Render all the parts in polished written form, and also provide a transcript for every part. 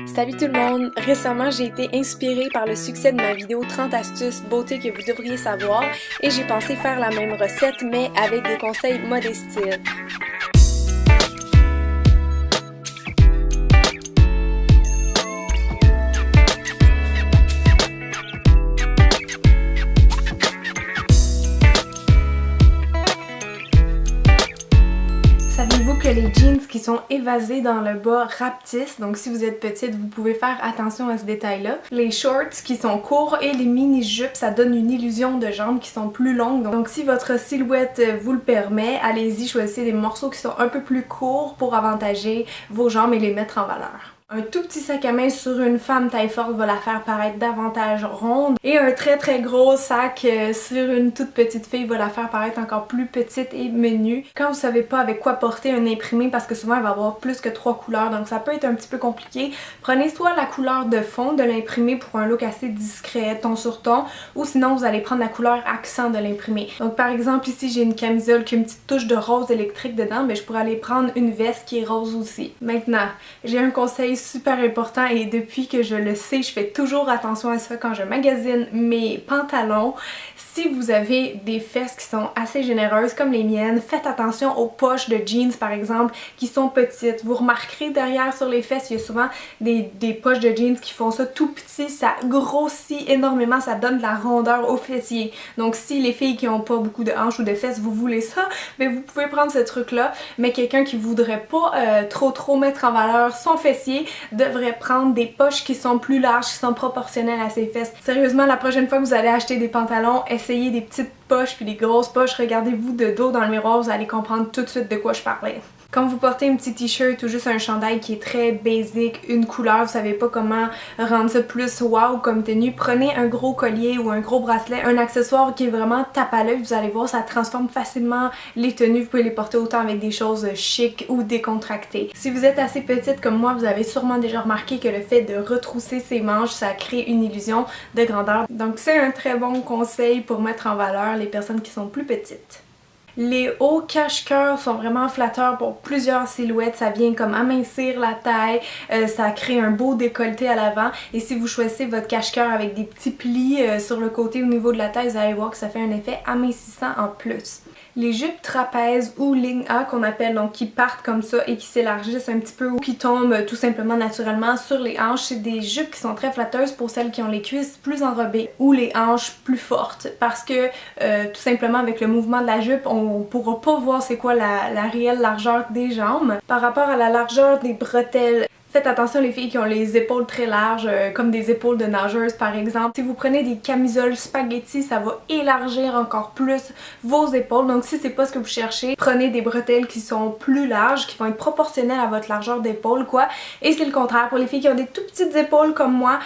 Salut tout le monde! Récemment, j'ai été inspirée par le succès de ma vidéo 30 astuces beauté que vous devriez savoir et j'ai pensé faire la même recette mais avec des conseils mode et style. Saviez-vous que les jeans qui sont évasés dans le bas rapetissent? Donc si vous êtes petite, vous pouvez faire attention à ce détail-là. Les shorts qui sont courts et les mini-jupes, ça donne une illusion de jambes qui sont plus longues. Donc si votre silhouette vous le permet, allez-y, choisissez des morceaux qui sont un peu plus courts pour avantager vos jambes et les mettre en valeur. Un tout petit sac à main sur une femme taille forte va la faire paraître davantage ronde et un très gros sac sur une toute petite fille va la faire paraître encore plus petite et menue. Quand vous savez pas avec quoi porter un imprimé, parce que souvent il va avoir plus que 3 couleurs donc ça peut être un petit peu compliqué, prenez soit la couleur de fond de l'imprimé pour un look assez discret, ton sur ton, ou sinon vous allez prendre la couleur accent de l'imprimé. Donc par exemple ici j'ai une camisole qui a une petite touche de rose électrique dedans, mais je pourrais aller prendre une veste qui est rose aussi. Maintenant, j'ai un conseil super important et depuis que je le sais, je fais toujours attention à ça quand je magasine mes pantalons. Si vous avez des fesses qui sont assez généreuses comme les miennes, faites attention aux poches de jeans par exemple qui sont petites. Vous remarquerez derrière sur les fesses, il y a souvent des poches de jeans qui font ça tout petit, ça grossit énormément, ça donne de la rondeur aux fessiers. Donc si les filles qui n'ont pas beaucoup de hanches ou de fesses, vous voulez ça, mais vous pouvez prendre ce truc là, mais quelqu'un qui voudrait pas trop mettre en valeur son fessier devrait prendre des poches qui sont plus larges, qui sont proportionnelles à ses fesses. Sérieusement, la prochaine fois que vous allez acheter des pantalons, essayez des petites poches puis des grosses poches, regardez-vous de dos dans le miroir, vous allez comprendre tout de suite de quoi je parlais. Quand vous portez un petit t-shirt ou juste un chandail qui est très basic, une couleur, vous savez pas comment rendre ça plus wow comme tenue, prenez un gros collier ou un gros bracelet, un accessoire qui est vraiment tape à l'œil, vous allez voir ça transforme facilement les tenues, vous pouvez les porter autant avec des choses chic ou décontractées. Si vous êtes assez petite comme moi, vous avez sûrement déjà remarqué que le fait de retrousser ses manches, ça crée une illusion de grandeur. Donc c'est un très bon conseil pour mettre en valeur les personnes qui sont plus petites. Les hauts cache-cœur sont vraiment flatteurs pour plusieurs silhouettes, ça vient comme amincir la taille, ça crée un beau décolleté à l'avant et si vous choisissez votre cache-cœur avec des petits plis sur le côté au niveau de la taille, vous allez voir que ça fait un effet amincissant en plus. Les jupes trapèzes ou ligne A qu'on appelle, donc qui partent comme ça et qui s'élargissent un petit peu ou qui tombent tout simplement naturellement sur les hanches, c'est des jupes qui sont très flatteuses pour celles qui ont les cuisses plus enrobées ou les hanches plus fortes parce que tout simplement avec le mouvement de la jupe, on pourra pas voir c'est quoi la réelle largeur des jambes. Par rapport à la largeur des bretelles, faites attention les filles qui ont les épaules très larges, comme des épaules de nageuse par exemple. Si vous prenez des camisoles spaghetti, ça va élargir encore plus vos épaules. Donc si c'est pas ce que vous cherchez, prenez des bretelles qui sont plus larges, qui vont être proportionnelles à votre largeur d'épaule quoi. Et c'est le contraire. Pour les filles qui ont des tout petites épaules comme moi,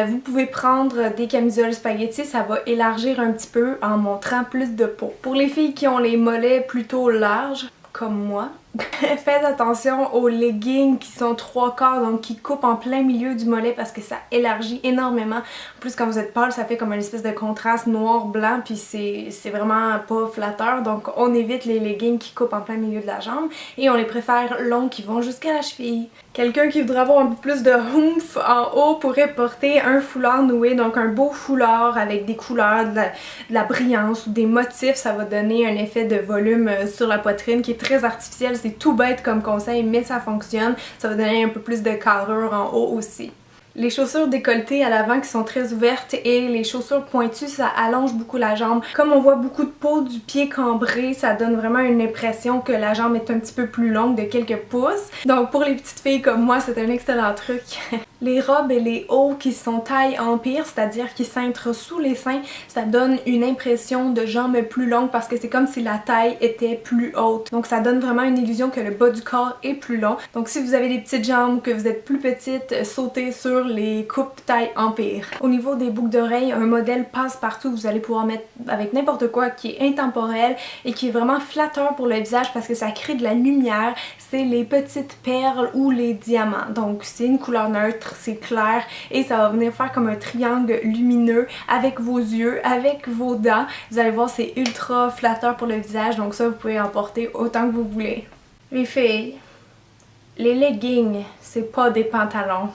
vous pouvez prendre des camisoles spaghetti, ça va élargir un petit peu en montrant plus de peau. Pour les filles qui ont les mollets plutôt larges, comme moi, faites attention aux leggings qui sont 3/4, donc qui coupent en plein milieu du mollet parce que ça élargit énormément. En plus quand vous êtes pâle, ça fait comme une espèce de contraste noir-blanc puis c'est vraiment pas flatteur. Donc on évite les leggings qui coupent en plein milieu de la jambe et on les préfère longs qui vont jusqu'à la cheville. Quelqu'un qui voudrait avoir un peu plus de oomph en haut pourrait porter un foulard noué, donc un beau foulard avec des couleurs, de la brillance ou des motifs. Ça va donner un effet de volume sur la poitrine qui est très artificiel. C'est tout bête comme conseil, mais ça fonctionne. Ça va donner un peu plus de carrure en haut aussi. Les chaussures décolletées à l'avant qui sont très ouvertes et les chaussures pointues, ça allonge beaucoup la jambe. Comme on voit beaucoup de peau du pied cambré, ça donne vraiment une impression que la jambe est un petit peu plus longue de quelques pouces. Donc pour les petites filles comme moi, c'est un excellent truc. Les robes et les hauts qui sont taille empire, c'est-à-dire qui cintrent sous les seins, ça donne une impression de jambes plus longues parce que c'est comme si la taille était plus haute. Donc ça donne vraiment une illusion que le bas du corps est plus long. Donc si vous avez des petites jambes ou que vous êtes plus petite, sautez sur les coupes taille empire. Au niveau des boucles d'oreilles, un modèle passe-partout, vous allez pouvoir mettre avec n'importe quoi qui est intemporel et qui est vraiment flatteur pour le visage parce que ça crée de la lumière. C'est les petites perles ou les diamants. Donc c'est une couleur neutre, c'est clair et ça va venir faire comme un triangle lumineux avec vos yeux, avec vos dents. Vous allez voir, c'est ultra flatteur pour le visage, donc ça vous pouvez en porter autant que vous voulez. Les filles, les leggings, c'est pas des pantalons.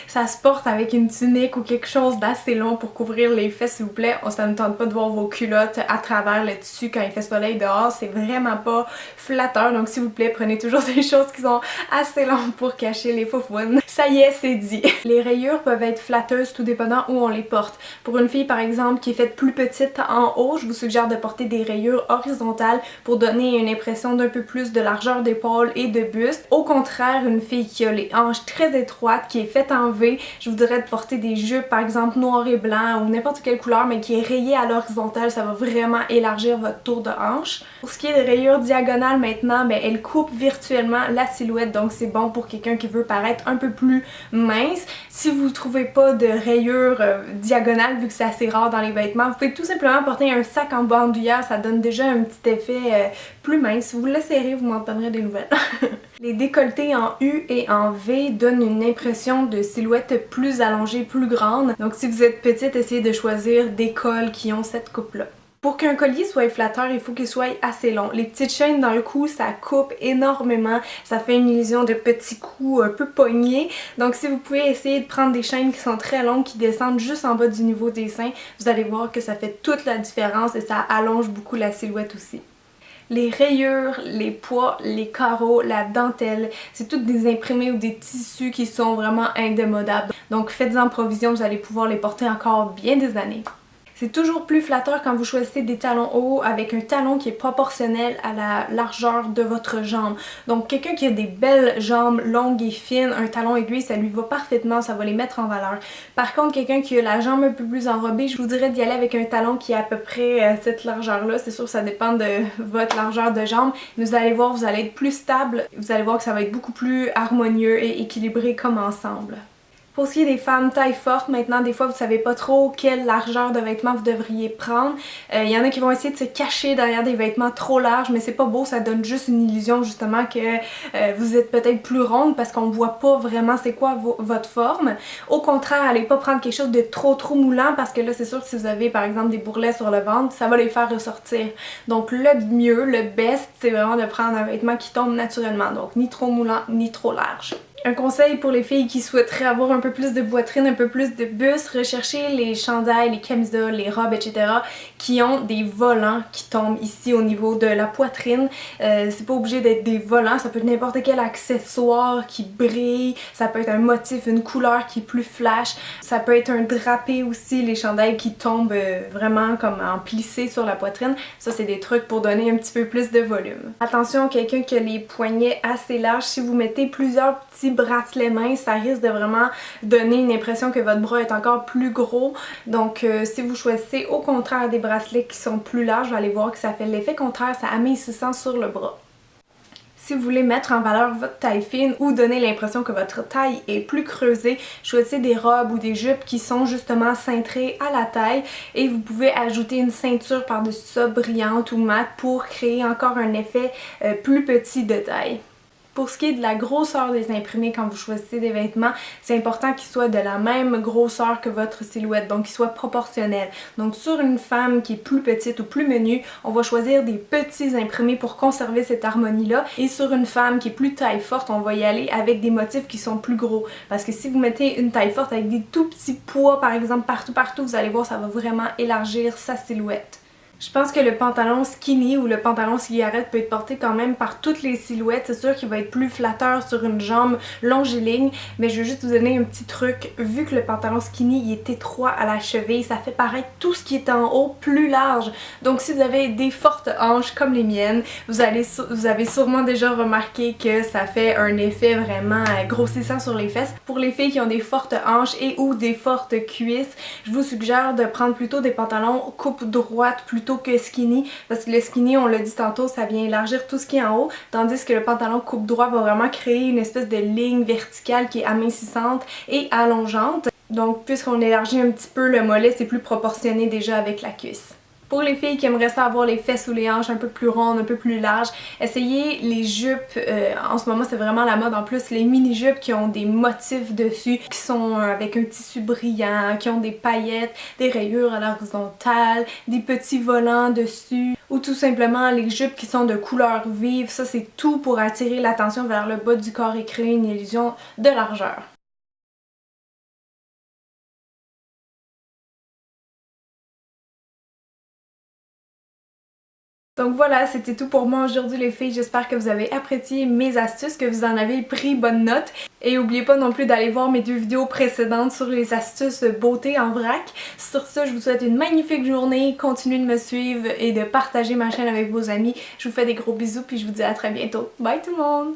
Ça se porte avec une tunique ou quelque chose d'assez long pour couvrir les fesses, s'il vous plaît. Ça ne tente pas de voir vos culottes à travers le tissu quand il fait soleil dehors. C'est vraiment pas flatteur. Donc s'il vous plaît, prenez toujours des choses qui sont assez longues pour cacher les faufouines. Ça y est, c'est dit. Les rayures peuvent être flatteuses tout dépendant où on les porte. Pour une fille par exemple qui est faite plus petite en haut, je vous suggère de porter des rayures horizontales pour donner une impression d'un peu plus de largeur d'épaule et de buste. Au contraire, une fille qui a les hanches très étroites, qui est faite en V, je vous dirais de porter des jupes par exemple noir et blanc ou n'importe quelle couleur mais qui est rayée à l'horizontale, ça va vraiment élargir votre tour de hanche. Pour ce qui est des rayures diagonales maintenant, ben, elles coupent virtuellement la silhouette, donc c'est bon pour quelqu'un qui veut paraître un peu plus mince. Si vous trouvez pas de rayures diagonales, vu que c'est assez rare dans les vêtements, vous pouvez tout simplement porter un sac en bandoulière, ça donne déjà un petit effet plus mince. Si vous l'essayerez, vous m'en donnerez des nouvelles. Les décolletés en U et en V donnent une impression de silhouette plus allongée, plus grande. Donc si vous êtes petite, essayez de choisir des cols qui ont cette coupe-là. Pour qu'un collier soit flatteur, il faut qu'il soit assez long. Les petites chaînes dans le cou, ça coupe énormément. Ça fait une illusion de petits coups un peu pognés. Donc si vous pouvez essayer de prendre des chaînes qui sont très longues, qui descendent juste en bas du niveau des seins, vous allez voir que ça fait toute la différence et ça allonge beaucoup la silhouette aussi. Les rayures, les pois, les carreaux, la dentelle, c'est toutes des imprimés ou des tissus qui sont vraiment indémodables. Donc faites-en provision, vous allez pouvoir les porter encore bien des années. C'est toujours plus flatteur quand vous choisissez des talons hauts avec un talon qui est proportionnel à la largeur de votre jambe. Donc quelqu'un qui a des belles jambes longues et fines, un talon aiguille, ça lui va parfaitement, ça va les mettre en valeur. Par contre, quelqu'un qui a la jambe un peu plus enrobée, je vous dirais d'y aller avec un talon qui est à peu près cette largeur-là. C'est sûr, ça dépend de votre largeur de jambe. Mais vous allez voir, vous allez être plus stable. Vous allez voir que ça va être beaucoup plus harmonieux et équilibré comme ensemble. Pour ce qui est des femmes taille forte, maintenant des fois vous savez pas trop quelle largeur de vêtements vous devriez prendre. Il y en a qui vont essayer de se cacher derrière des vêtements trop larges, mais c'est pas beau, ça donne juste une illusion justement que vous êtes peut-être plus ronde parce qu'on voit pas vraiment c'est quoi votre forme. Au contraire, allez pas prendre quelque chose de trop moulant parce que là c'est sûr que si vous avez par exemple des bourrelets sur le ventre, ça va les faire ressortir. Donc le mieux, le best, c'est vraiment de prendre un vêtement qui tombe naturellement, donc ni trop moulant ni trop large. Un conseil pour les filles qui souhaiteraient avoir un peu plus de poitrine, un peu plus de buste, recherchez les chandails, les camisoles, les robes, etc. qui ont des volants qui tombent ici au niveau de la poitrine. C'est pas obligé d'être des volants, ça peut être n'importe quel accessoire qui brille, ça peut être un motif, une couleur qui est plus flash, ça peut être un drapé aussi, les chandails qui tombent vraiment comme en plissé sur la poitrine. Ça c'est des trucs pour donner un petit peu plus de volume. Attention, quelqu'un qui a les poignets assez larges, si vous mettez plusieurs petits bracelets minces, ça risque de vraiment donner une impression que votre bras est encore plus gros. Donc si vous choisissez au contraire des bracelets qui sont plus larges, vous allez voir que ça fait l'effet contraire, ça amincissant sur le bras. Si vous voulez mettre en valeur votre taille fine ou donner l'impression que votre taille est plus creusée, choisissez des robes ou des jupes qui sont justement cintrées à la taille et vous pouvez ajouter une ceinture par-dessus ça brillante ou mate pour créer encore un effet plus petit de taille. Pour ce qui est de la grosseur des imprimés quand vous choisissez des vêtements, c'est important qu'ils soient de la même grosseur que votre silhouette, donc qu'ils soient proportionnels. Donc sur une femme qui est plus petite ou plus menue, on va choisir des petits imprimés pour conserver cette harmonie-là. Et sur une femme qui est plus taille forte, on va y aller avec des motifs qui sont plus gros. Parce que si vous mettez une taille forte avec des tout petits pois, par exemple, partout, vous allez voir, ça va vraiment élargir sa silhouette. Je pense que le pantalon skinny ou le pantalon cigarette peut être porté quand même par toutes les silhouettes. C'est sûr qu'il va être plus flatteur sur une jambe longiligne, mais je veux juste vous donner un petit truc. Vu que le pantalon skinny il est étroit à la cheville, ça fait paraître tout ce qui est en haut plus large. Donc si vous avez des fortes hanches comme les miennes, vous avez sûrement déjà remarqué que ça fait un effet vraiment grossissant sur les fesses. Pour les filles qui ont des fortes hanches et ou des fortes cuisses, je vous suggère de prendre plutôt des pantalons coupe droite plutôt que skinny, parce que le skinny, on l'a dit tantôt, ça vient élargir tout ce qui est en haut, tandis que le pantalon coupe droit va vraiment créer une espèce de ligne verticale qui est amincissante et allongeante. Donc puisqu'on élargit un petit peu le mollet, c'est plus proportionné déjà avec la cuisse. Pour les filles qui aimeraient ça avoir les fesses ou les hanches un peu plus rondes, un peu plus larges, essayez les jupes, en ce moment c'est vraiment la mode en plus, les mini-jupes qui ont des motifs dessus, qui sont avec un tissu brillant, qui ont des paillettes, des rayures à l'horizontale, des petits volants dessus, ou tout simplement les jupes qui sont de couleur vive. Ça c'est tout pour attirer l'attention vers le bas du corps et créer une illusion de largeur. Donc voilà, c'était tout pour moi aujourd'hui les filles. J'espère que vous avez apprécié mes astuces, que vous en avez pris bonne note. Et n'oubliez pas non plus d'aller voir mes 2 vidéos précédentes sur les astuces beauté en vrac. Sur ce, je vous souhaite une magnifique journée. Continuez de me suivre et de partager ma chaîne avec vos amis. Je vous fais des gros bisous puis je vous dis à très bientôt. Bye tout le monde!